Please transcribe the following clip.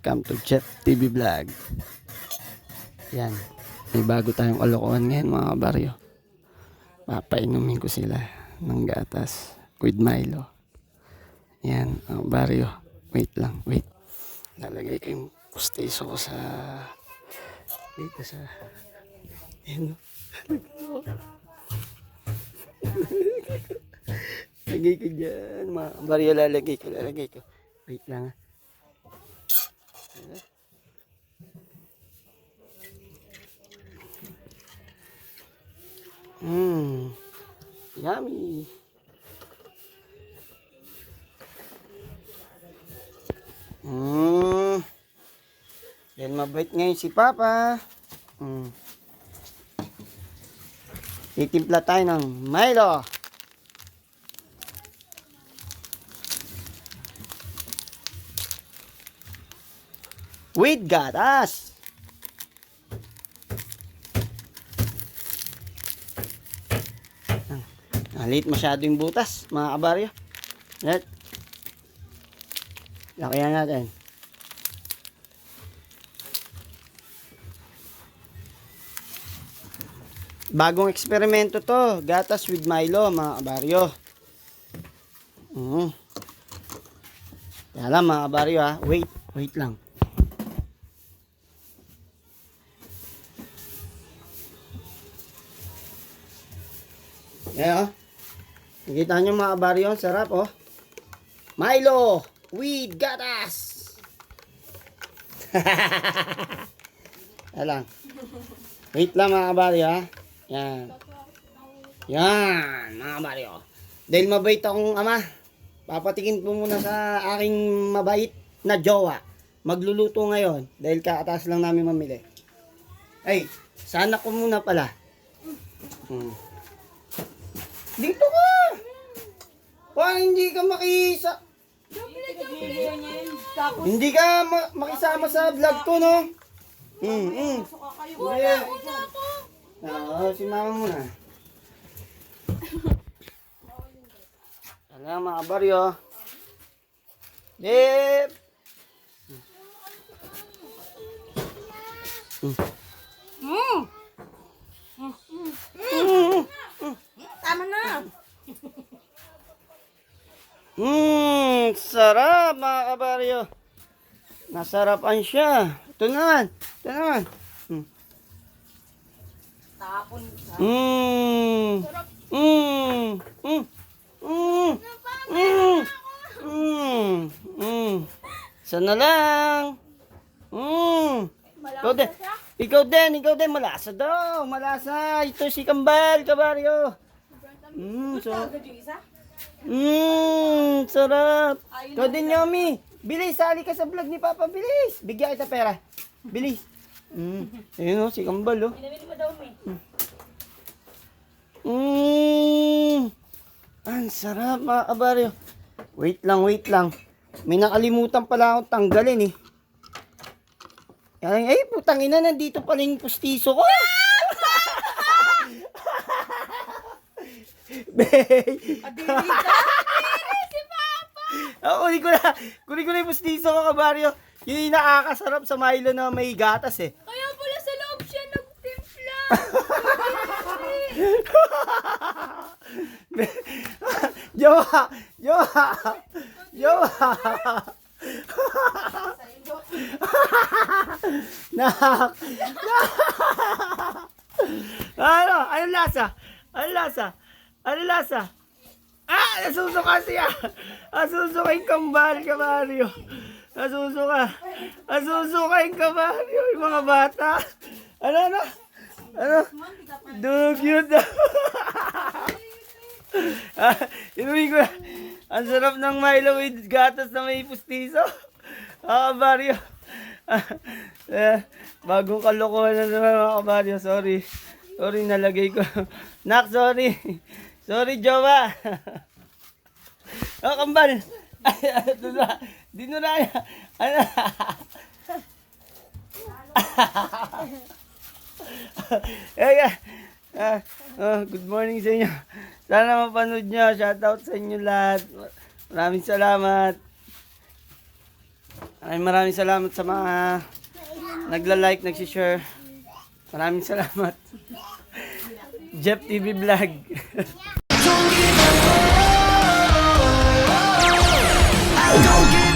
Welcome to Chef TV Vlog. Yan. May bago tayong kalokohan ngayon mga kabaryo. Papainumin ko sila ng gatas with Milo. Yan mga kabaryo. Wait lang, wait. Lalagay ko yung pustiso ko sa dito sa yan. Lagay ko dyan mga kabaryo. Lalagay ko. Wait lang ha. Yummy. Yan mabait ngayon si Papa. Titimpla tayo ng Milo. With gatas. Liit masyado yung butas, mga kabaryo. Let. Lakihan natin. Bagong eksperimento to. Gatas with Milo, mga kabaryo. Kaya lang, mga kabaryo ha. Wait lang. Ayan o. Nakita nyo mga kabaryo, sarap oh. Milo with gatas. Alang. Wait lang mga kabaryo ha. Yan. Yan mga kabaryo. Dahil mabait akong ama, papatikin po muna sa aking mabait na jowa. Magluluto ngayon dahil kakataas lang namin mamili. Ay, sana ko muna pala. Dito ka! Paano hindi ka makisa? Hindi ka makisama sa vlog ko, no? Oo, si mama muna. Alam mga kabaryo. Dip! Tama na. Sarap mga kabaryo. Nasarapan siya. Ito naman. Tapon. Sana lang. Ikaw din, malasa daw. Malasa. Ito si Kambal, kabaryo. Sarap. Ikaw din, Yomi. Bilis, sali ka sa vlog ni Papa. Bilis. Bigyan kita pera. Bilis. Ayun o, si Kambal o. Pinamili mo daw, me. Ang sarap mga kabaryo. Wait lang. May nakalimutan pala akong tanggalin eh. Ay, putang ina, nandito pala yung pustiso ko. Adili ka? Si Papa! Kunin ko na yung pustiso ko, kabaryo. Yun yung nakakasarap sa Milo na may gatas eh. Kaya pala sa loob siya nagtimpla. Jowa! Ano lasa? Nasusuka siya. Nasusuka yung Kambal, kabaryo. Nasusuka yung kabaryo, yung mga bata. Ano? Cute na. Inuwi ko na. Ang sarap ng Milo with gatas na may pustiso. Kabaryo. Bagong kalokohan na naman mga kabaryo. Sorry, nalagay ko. Nak, sorry. Sorry, jowa. Kambal. Dinuraya. Ano? Good morning sa inyo. Sana mapanood nyo. Shoutout sa inyo lahat. Maraming salamat. Maraming salamat sa mga nagla-like, nagsishare. Maraming salamat. Jeff TV Vlog. Don't give